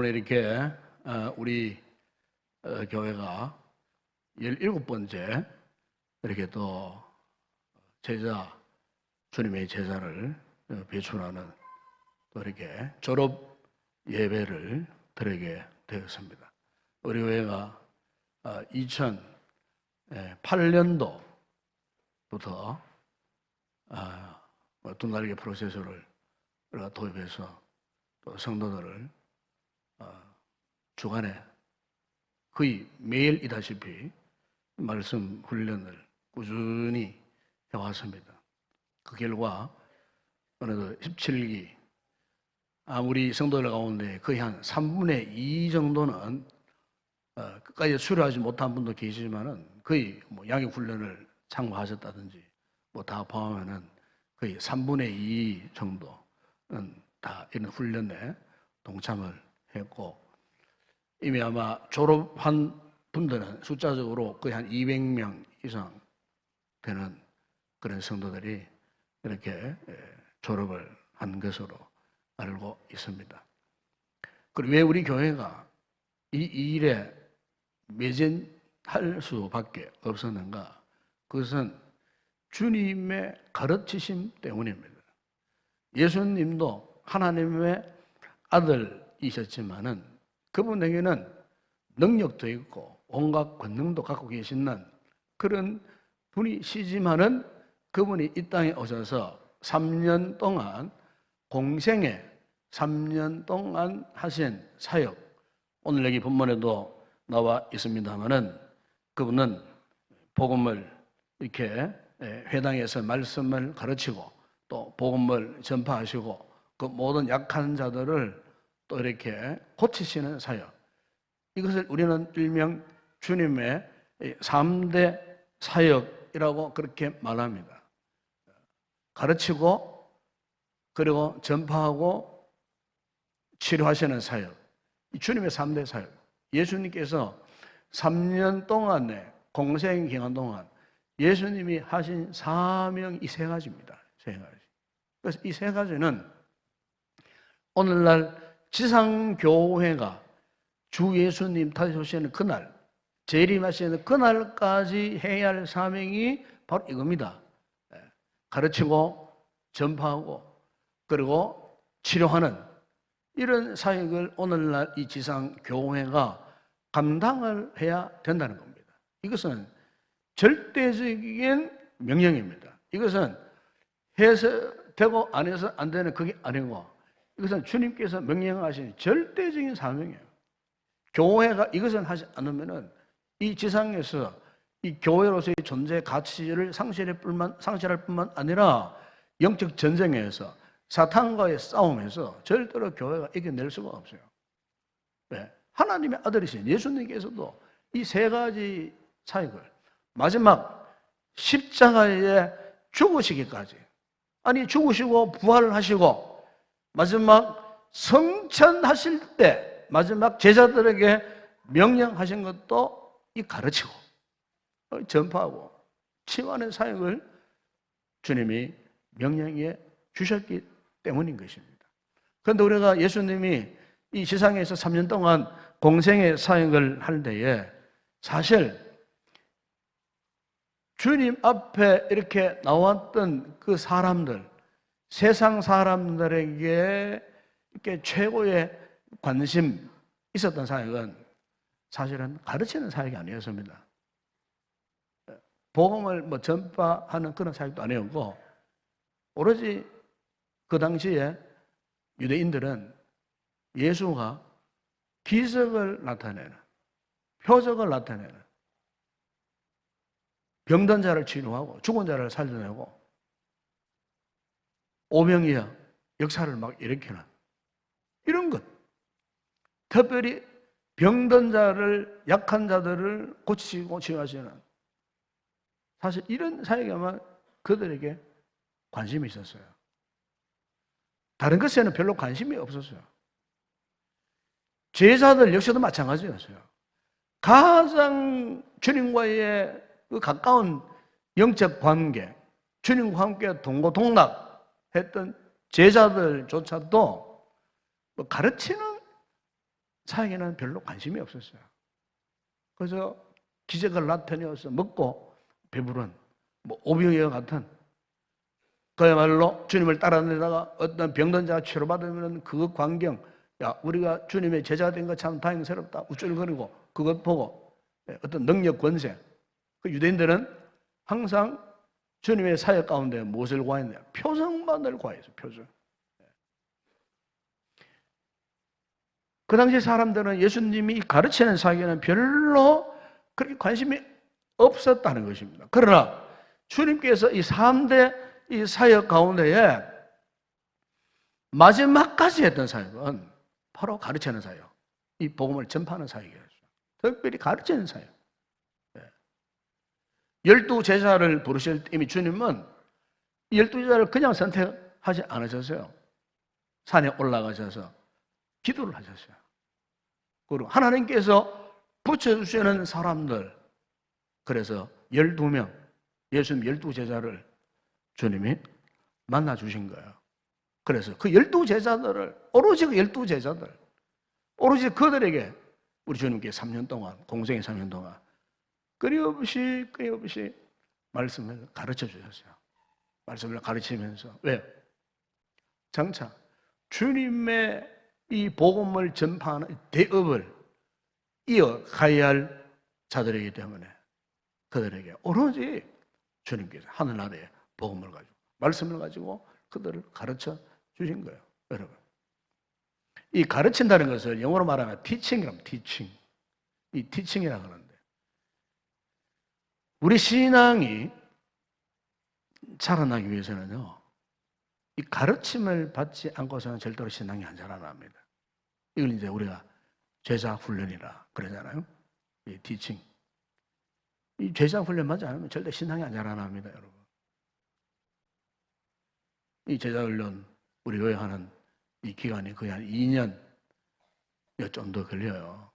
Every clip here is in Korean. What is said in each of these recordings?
오늘 이렇게 우리 교회가 17번째 이렇게 또 주님의 제자를 배출하는 또 이렇게 졸업 예배를 드리게 되었습니다. 우리 교회가 2008년도부터 두 날개 프로세서를 도입해서 또 성도들을 주간에 거의 매일이다시피 말씀 훈련을 꾸준히 해왔습니다. 그 결과 어느덧 17기 우리 성도들 가운데 거의 한 3분의 2 정도는 끝까지 수료하지 못한 분도 계시지만은 거의 양육 훈련을 참고하셨다든지 다 포함하면 거의 3분의 2 정도는 다 이런 훈련에 동참을 했고, 이미 아마 졸업한 분들은 숫자적으로 거의 한 200명 이상 되는 그런 성도들이 이렇게 졸업을 한 것으로 알고 있습니다. 그리고 왜 우리 교회가 이 일에 매진할 수밖에 없었는가? 그것은 주님의 가르치심 때문입니다. 예수님도 하나님의 아들이셨지만은 그분에게는 능력도 있고 온갖 권능도 갖고 계시는 그런 분이시지만은 그분이 이 땅에 오셔서 3년 동안 공생에 3년 동안 하신 사역, 오늘 여기 본문에도 나와 있습니다만은 그분은 복음을 이렇게 회당에서 말씀을 가르치고 또 복음을 전파하시고 그 모든 약한 자들을 또 이렇게 고치시는 사역, 이것을 우리는 일명 주님의 3대 사역이라고 그렇게 말합니다. 가르치고 그리고 전파하고 치료하시는 사역, 주님의 3대 사역. 예수님께서 3년 동안의 공생 기간 동안 예수님이 하신 사명이 이 세 가지입니다. 세 가지. 그래서 이 세 가지는 오늘날 지상교회가 주 예수님 다시 오시는 그날, 재림하시는 그날까지 해야 할 사명이 바로 이겁니다. 가르치고 전파하고 그리고 치료하는 이런 사역을 오늘날 이 지상교회가 감당을 해야 된다는 겁니다. 이것은 절대적인 명령입니다. 이것은 해서 되고 안 해서 안 되는 그게 아니고, 이것은 주님께서 명령하신 절대적인 사명이에요. 교회가 이것을 하지 않으면은 이 지상에서 이 교회로서의 존재 가치를 상실할 뿐만 아니라 영적 전쟁에서 사탄과의 싸움에서 절대로 교회가 이겨낼 수가 없어요. 네. 하나님의 아들이신 예수님께서도 이 세 가지 사역을 마지막 십자가에 죽으시기까지, 아니 죽으시고 부활하시고 마지막 성천하실 때 마지막 제자들에게 명령하신 것도 이 가르치고 전파하고 치유하는 사역을 주님이 명령해 주셨기 때문인 것입니다. 그런데 우리가 예수님이 이 세상에서 3년 동안 공생의 사역을 할 때에 사실 주님 앞에 이렇게 나왔던 그 사람들, 세상 사람들에게 이렇게 최고의 관심 있었던 사역은 사실은 가르치는 사역이 아니었습니다. 복음을 전파하는 그런 사역도 아니었고, 오로지 그 당시에 유대인들은 예수가 기적을 나타내는, 표적을 나타내는, 병든 자를 치료하고 죽은 자를 살려내고 오병이어 역사를 막 일으키는 이런 것, 특별히 병든 자를, 약한 자들을 고치시고 치유하시는, 사실 이런 사역에만 그들에게 관심이 있었어요. 다른 것에는 별로 관심이 없었어요. 제자들 역시도 마찬가지였어요. 가장 주님과의 그 가까운 영적 관계, 주님과 함께 동고동락했던 제자들조차도 가르치는 사역에는 별로 관심이 없었어요. 그래서 기적을 나타내어서 먹고 배부른 오병이어 같은, 그야말로 주님을 따라내다가 어떤 병든 자가 치료받으면 그 광경, 야, 우리가 주님의 제자가 된 것 참 다행스럽다 우쭐거리고, 그것 보고 어떤 능력, 권세. 그 유대인들은 항상 주님의 사역 가운데 무엇을 구하였냐? 표정만을 구하였어요. 표정. 그 당시 사람들은 예수님이 가르치는 사역에는 별로 그렇게 관심이 없었다는 것입니다. 그러나 주님께서 이 3대 이 사역 가운데에 마지막까지 했던 사역은 바로 가르치는 사역, 이 복음을 전파하는 사역이었어요. 특별히 가르치는 사역. 12제자를 부르실 때 이미 주님은 12제자를 그냥 선택하지 않으셨어요. 산에 올라가셔서 기도를 하셨어요. 그리고 하나님께서 붙여주시는 사람들, 그래서 12명, 예수님 12제자를 주님이 만나주신 거예요. 그래서 그 12제자들을, 오로지 그 12제자들, 오로지 그들에게 우리 주님께 3년 동안, 공생의 3년 동안 끊임없이 말씀을 가르쳐 주셨어요. 말씀을 가르치면서. 왜요? 장차 주님의 이 복음을 전파하는 대업을 이어가야 할 자들이기 때문에 그들에게 오로지 주님께서 하늘나라의 복음을 가지고, 말씀을 가지고 그들을 가르쳐 주신 거예요. 여러분, 이 가르친다는 것을 영어로 말하면 teaching이라고, teaching. 이 teaching이라고 하는데, 우리 신앙이 자라나기 위해서는요, 이 가르침을 받지 않고서는 절대로 신앙이 안 자라납니다. 이걸 이제 우리가 제자 훈련이라 그러잖아요. 이 티칭. 이 제자 훈련 받지 않으면 절대 신앙이 안 자라납니다, 여러분. 이 제자 훈련 우리 교회 하는 이 기간이 거의 한 2년 좀 더 걸려요.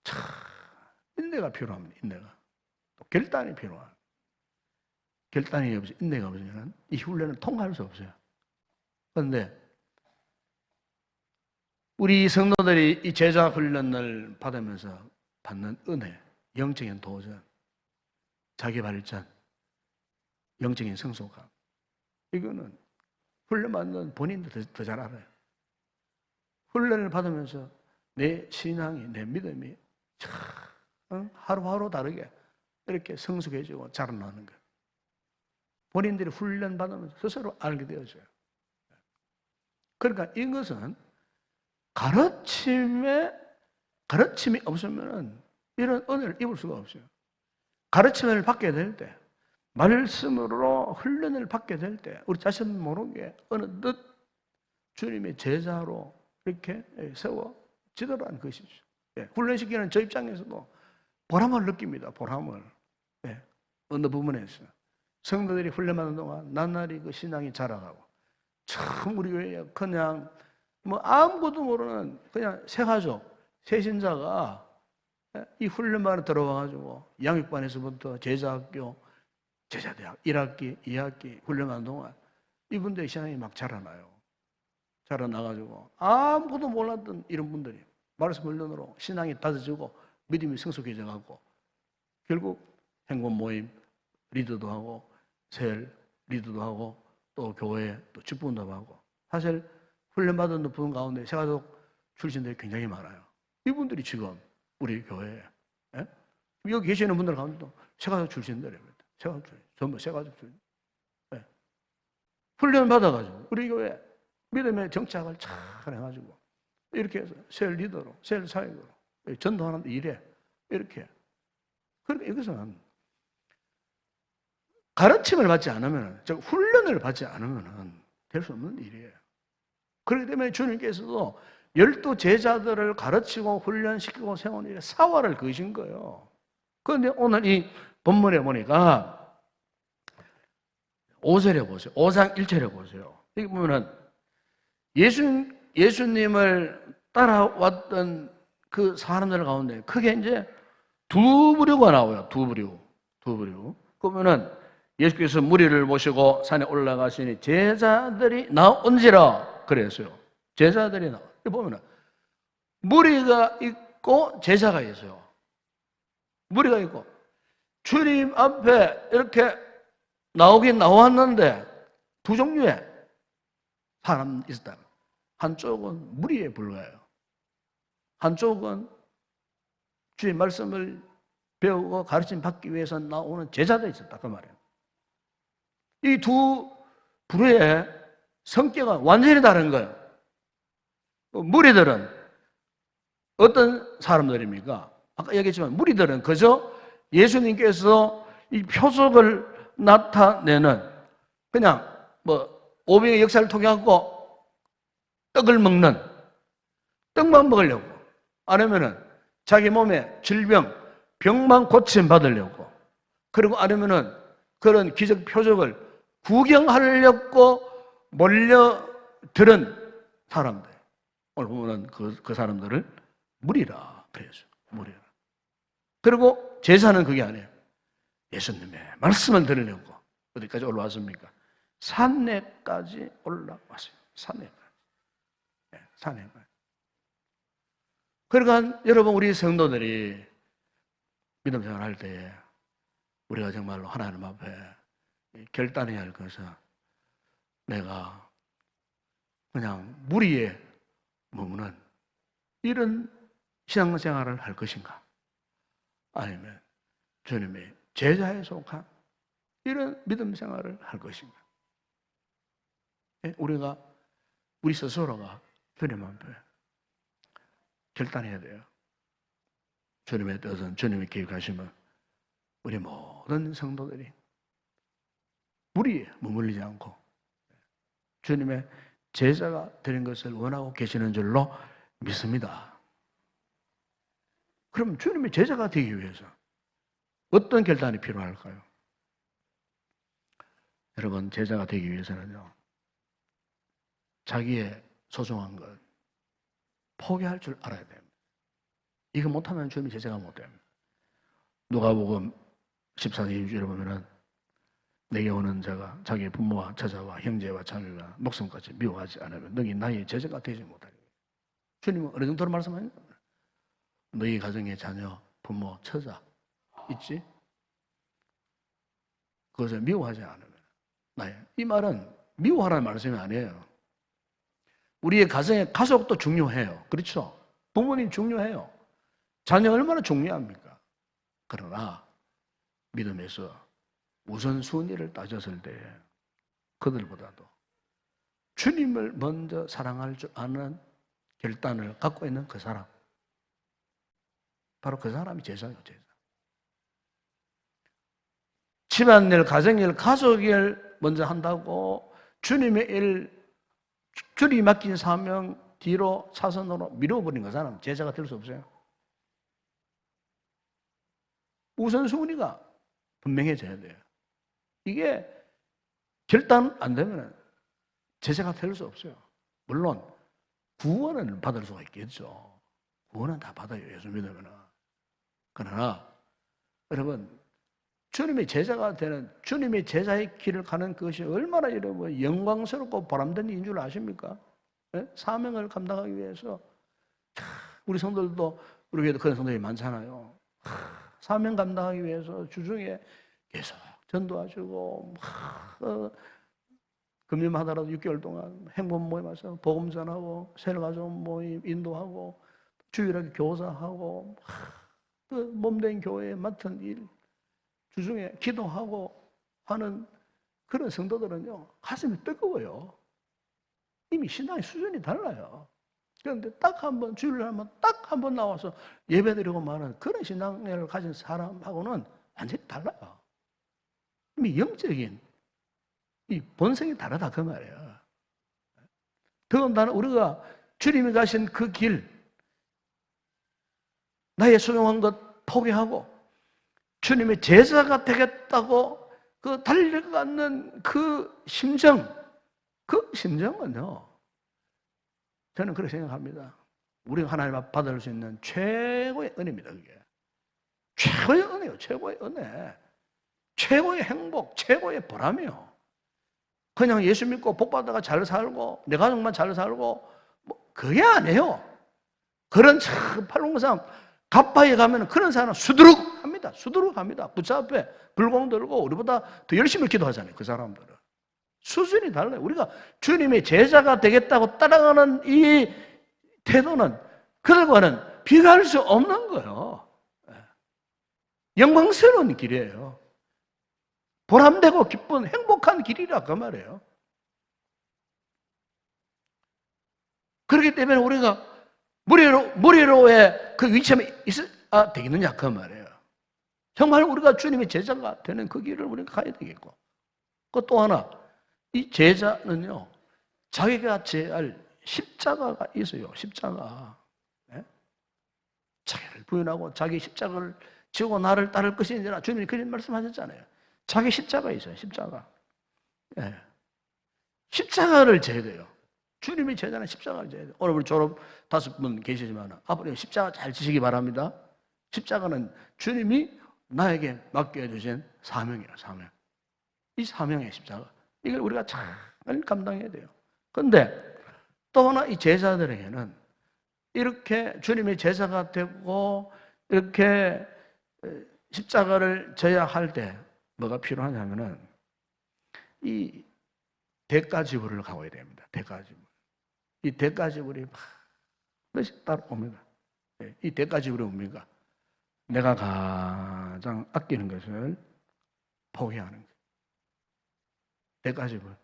참 인내가 필요합니다. 인내가. 또 결단이 필요합니다. 결단이 없이 인내가 없으면 이 훈련을 통과할 수 없어요. 그런데 우리 성도들이 이 제자 훈련을 받으면서 받는 은혜, 영적인 도전, 자기 발전, 영적인 성소감, 이거는 훈련 받는 본인도 더 잘 알아요. 훈련을 받으면서 내 신앙이, 내 믿음이 참 하루하루 다르게 이렇게 성숙해지고 자라나는 거예요. 본인들이 훈련 받으면서 스스로 알게 되어져요. 그러니까 이것은 가르침이 없으면 이런 은혜를 입을 수가 없어요. 가르침을 받게 될 때, 말씀으로 훈련을 받게 될 때, 우리 자신 모르게 어느덧 주님의 제자로 이렇게 세워지더라는 것이죠. 훈련시키는 저 입장에서도 보람을 느낍니다. 보람을. 어느 부분에서. 성도들이 훈련하는 동안 나날이 그 신앙이 자라가고, 참 우리 교회에 그냥 아무것도 모르는 그냥 새가족, 새신자가 이 훈련반에 들어와가지고 양육반에서부터 제자학교, 제자대학 1학기, 2학기 훈련하는 동안 이분들의 신앙이 막 자라나요. 자라나가지고 아무것도 몰랐던 이런 분들이 말씀 훈련으로 신앙이 다져지고 믿음이 성숙해져가고 결국 행군 모임 리더도 하고 셀 리더도 하고 또 교회 또 직분도 하고, 사실 훈련받은 분 가운데 새가족 출신들이 굉장히 많아요. 이분들이 지금 우리 교회에 여기 계시는 분들 가운데도 새가족 출신들입니다. 새가족 출신, 전부 새가족 출신. 훈련 받아가지고 우리 교회 믿음의 정착을 잘 해가지고 이렇게 해서 셀 리더로, 셀 사역으로 전도하는 일에 이렇게. 그러니까 이것은 가르침을 받지 않으면, 즉 훈련을 받지 않으면 될 수 없는 일이에요. 그렇기 때문에 주님께서도 12 제자들을 가르치고 훈련시키고 세운 일에 사활을 그으신 거예요. 그런데 오늘 이 본문에 보니까 5절에 보세요. 5장 1절에 보세요. 여기 보면은 예수님을 따라왔던 그 사람들 가운데 크게 이제 두 부류가 나와요. 두 부류. 그러면은 예수께서 무리를 모시고 산에 올라가시니 제자들이 나온지라 그랬어요. 제자들이 나온. 이 보면은 무리가 있고 제자가 있어요. 무리가 있고 주님 앞에 이렇게 나오긴 나왔는데 두 종류의 사람이 있었다. 한쪽은 무리에 불과해요. 한쪽은 주의 말씀을 배우고 가르침 받기 위해서 나오는 제자들이 있었다. 그 말이에요. 이 두 부류의 성격은 완전히 다른 거예요. 무리들은 어떤 사람들입니까? 아까 얘기했지만 무리들은 그저 예수님께서 이 표적을 나타내는 그냥 뭐 오병의 역사를 통해 갖고 떡을 먹는 떡만 먹으려고 아니면은 자기 몸에 질병, 병만 고침 받으려고 그리고 아니면은 그런 기적 표적을 구경하려고 몰려들은 사람들. 오늘 보면 그 사람들을 무리라 그래야죠. 무리라. 그리고 제사는 그게 아니에요. 예수님의 말씀을 들으려고 어디까지 올라왔습니까? 산에까지 올라왔어요. 산에까지. 네, 산에까지. 그러니까 여러분 우리 성도들이 믿음 생활할 때 우리가 정말로 하나님 앞에 결단해야 할 것은 내가 그냥 무리에 머무는 이런 신앙생활을 할 것인가? 아니면 주님의 제자에 속한 이런 믿음 생활을 할 것인가? 우리가 우리 스스로가 주님 앞에 결단해야 돼요. 주님의 뜻은 주님의 계획하시면 우리 모든 성도들이 무리에 머물리지 않고 주님의 제자가 되는 것을 원하고 계시는 줄로 믿습니다. 그럼 주님의 제자가 되기 위해서 어떤 결단이 필요할까요? 여러분, 제자가 되기 위해서는요, 자기의 소중한 것 포기할 줄 알아야 됩니다. 이거 못하면 주님의 제자가 못 됩니다. 누가복음 14장 20절에 보면은 내게 오는 자가 자기의 부모와 처자와 형제와 자매와 목숨까지 미워하지 않으면 너희 나의 제자가 되지 못하리라. 주님은 어느 정도로 말씀하냐? 너희 가정의 자녀, 부모, 처자 있지? 그것을 미워하지 않으면 나의. 이 말은 미워하라는 말씀이 아니에요. 우리의 가정의 가족도 중요해요. 그렇죠? 부모님 중요해요. 자녀 얼마나 중요합니까? 그러나 믿음에서 우선순위를 따졌을 때 그들보다도 주님을 먼저 사랑할 줄 아는 결단을 갖고 있는 그 사람, 바로 그 사람이 제자예요. 제자. 집안일, 가정일, 가족일 먼저 한다고 주님의 일, 주님이 맡긴 사명 뒤로 차선으로 밀어버린 그 사람 제자가 될 수 없어요. 우선순위가 분명해져야 돼요. 이게 결단 안 되면 제자가 될 수 없어요. 물론 구원을 받을 수가 있겠죠. 구원은 다 받아요. 예수 믿으면. 그러나 여러분 주님의 제자가 되는 주님의 제자의 길을 가는 것이 얼마나 여러분 영광스럽고 보람된 일인 줄 아십니까? 네? 사명을 감당하기 위해서 우리 성도들도 우리 교회도 그런 성도들이 많잖아요. 사명 감당하기 위해서 주중에 계속 전도하시고 금요일마다라도 6개월 동안 행복 모임 와서 복음 전하고 새가족 모임 인도하고 주일에 교사하고 그 몸된 교회에 맡은 일 주중에 기도하고 하는 그런 성도들은요 가슴이 뜨거워요. 이미 신앙의 수준이 달라요. 그런데 딱 한 번 주일을 하면 딱 한 번 나와서 예배드리고 마는 그런 신앙을 가진 사람하고는 완전히 달라요. 이미 영적인 이 본성이 다르다 그 말이에요. 더군다나 우리가 주님이 가신 그 길, 나의 소중한 것 포기하고 주님의 제자가 되겠다고 그 달려가는 그 심정, 그 심정은요, 저는 그렇게 생각합니다. 우리가 하나님 앞 받을 수 있는 최고의 은혜입니다, 그게. 최고의 은혜요, 최고의 은혜. 최고의 행복, 최고의 보람이요. 그냥 예수 믿고 복 받다가 잘 살고 내 가족만 잘 살고 뭐 그게 아니에요. 그런 참 팔공산 갑바에 가면 그런 사람은 수두룩 합니다. 수두룩 합니다. 부처 앞에 불공 들고 우리보다 더 열심히 기도하잖아요. 그 사람들은. 수준이 달라요. 우리가 주님의 제자가 되겠다고 따라가는 이 태도는 그들과는 비교할 수 없는 거예요. 영광스러운 길이에요. 보람되고 기쁜 행복한 길이라 그 말이에요. 그렇기 때문에 우리가 무리로의 그 위치에 있어야 되겠느냐 그 말이에요. 정말 우리가 주님의 제자가 되는 그 길을 우리가 가야 되겠고, 그 또 하나, 이 제자는요 자기가 져야 할 십자가가 있어요. 십자가. 네? 자기를 부인하고 자기 십자가를 지고 나를 따를 것이니라 주님이 그런 말씀하셨잖아요. 자기 십자가 있어요. 십자가. 네. 십자가를 져야 돼요. 주님의 제자는 십자가를 져야 돼요. 오늘 우리 졸업 5분 계시지만 앞으로 십자가 잘 지시기 바랍니다. 십자가는 주님이 나에게 맡겨주신 사명이에요. 사명. 이 사명의 십자가. 이걸 우리가 잘 감당해야 돼요. 그런데 또 하나 이 제자들에게는 이렇게 주님의 제자가 되고 이렇게 십자가를 져야 할 때 뭐가 필요하냐면은 이 대가지불을 가져야 됩니다. 대가지불. 이 대가지불이 반드시 따라옵니다. 이 대가지불이 뭡니까? 내가 가장 아끼는 것을 포기하는 거예요. 대가지불.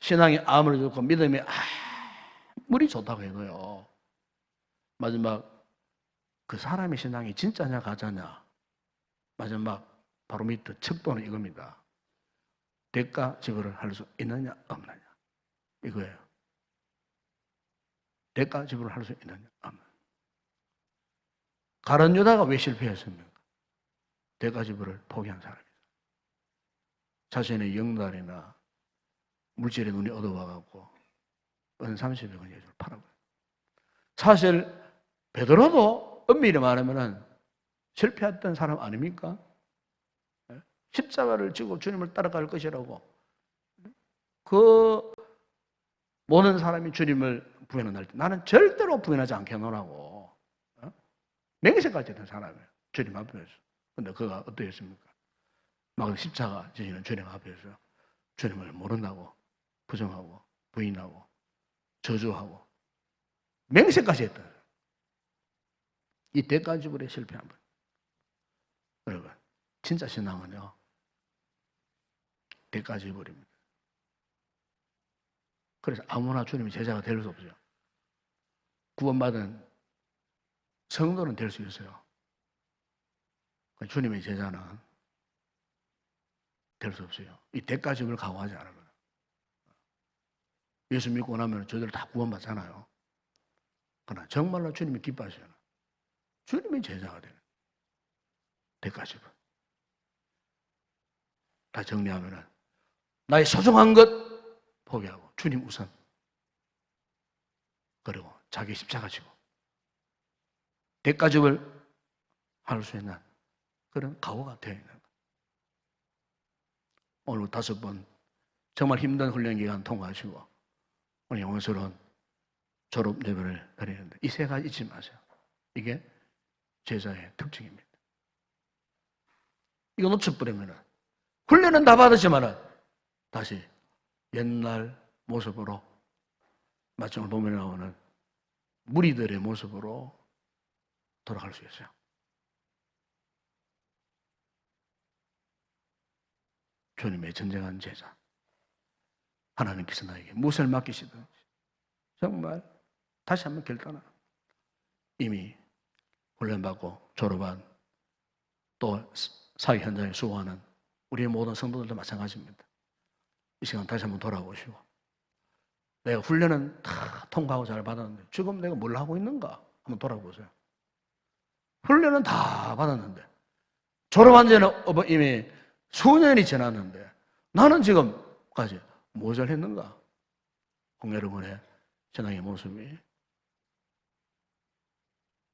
신앙이 아무리 좋고 믿음이 아무리 좋다고 해도요. 마지막 그 사람의 신앙이 진짜냐 가짜냐. 마지막 바로 밑에 척도는 이겁니다. 대가 지불을 할 수 있느냐 없느냐. 이거예요. 대가 지불을 할 수 있느냐 없느냐. 가룟 유다가 왜 실패했습니까? 대가 지불을 포기한 사람이죠. 자신의 영달이나 물질에 눈이 어두워갖고 은 30여 원 예수를 팔아버려요. 사실 베드로도 엄밀히 말하면 실패했던 사람 아닙니까? 십자가를 지고 주님을 따라갈 것이라고 그 모든 사람이 주님을 부인할 때 나는 절대로 부인하지 않겠노라고 맹세까지 했던 사람이에요. 주님 앞에서. 근데 그가 어떠했습니까? 막 십자가 지시는 주님 앞에서 주님을 모른다고 부정하고 부인하고 저주하고 맹세까지 했다. 이 대가지불에 실패한 분. 여러분, 진짜 신앙은요 대가지불입니다. 그래서 아무나 주님의 제자가 될 수 없어요. 구원받은 성도는 될 수 있어요. 주님의 제자는 될 수 없어요. 이 대가지불을 각오하지 않으면. 예수 믿고 나면 저들 다 구원받잖아요. 그러나 정말로 주님이 기뻐하시잖아요. 주님의 제자가 되는 대가지불. 다 정리하면은 나의 소중한 것 포기하고 주님 우선. 그리고 자기 십자가 지고 대가지불 할 수 있는 그런 각오가 되어 있는 거예요. 오늘 5번 정말 힘든 훈련 기간 통과하시고 오늘 영광스러운 졸업 예배를 드리는데 이 세 가지 잊지 마세요. 이게 제자의 특징입니다. 이거 놓쳐버리면 훈련은 다 받았지만 다시 옛날 모습으로 마치 오늘 본문에 나오는 무리들의 모습으로 돌아갈 수 있어요. 주님의 전쟁한 제자. 하나님께서 나에게 무엇을 맡기시든지 정말 다시 한번 결단하라. 이미 훈련받고 졸업한 또 사회 현장에 수고하는 우리의 모든 성도들도 마찬가지입니다. 이 시간 다시 한번 돌아보시고 내가 훈련은 다 통과하고 잘 받았는데 지금 내가 뭘 하고 있는가 한번 돌아보세요. 훈련은 다 받았는데 졸업한 지는 이미 수년이 지났는데 나는 지금까지 무엇을 했는가? 여러분의 신앙의 모습이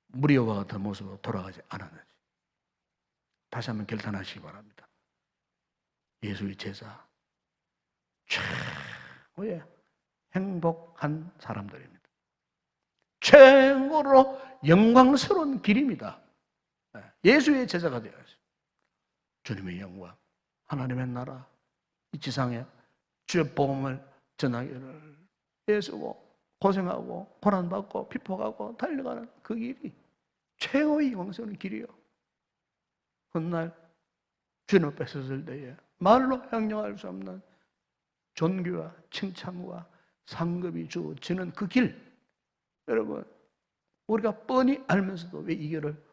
무리와 같은 모습으로 돌아가지 않았는지 다시 한번 결단하시기 바랍니다. 예수의 제자 최고의 행복한 사람들입니다. 최고로 영광스러운 길입니다. 예수의 제자가 되어야죠. 주님의 영광, 하나님의 나라, 이 지상에 주의 복음을 전하기를 애쓰고 고생하고 고난받고 비폭하고 달려가는 그 길이 최고의 영광스러운 길이요. 훗날 주님을 뺏었을 때에 말로 형용할 수 없는 존귀와 칭찬과 상급이 주어지는 그 길, 여러분 우리가 뻔히 알면서도 왜 이 길을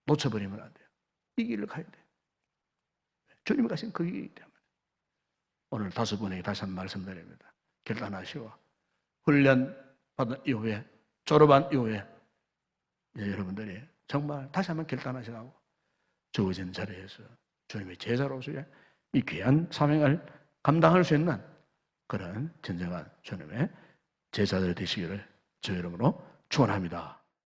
놓쳐버리면 안 돼요. 이 길을 가야 돼요. 주님이 가신 그 길이기 때문에 오늘 5분에게 다시 한번 말씀드립니다. 결단하시고 훈련 받은 이후에 졸업한 이후에 여러분들이 정말 다시 한번 결단하시라고 주어진 자리에서 주님의 제자로서의 이 귀한 사명을 감당할 수 있는 그런 진정한 주님의 제자들 되시기를 주 이름으로 축원합니다.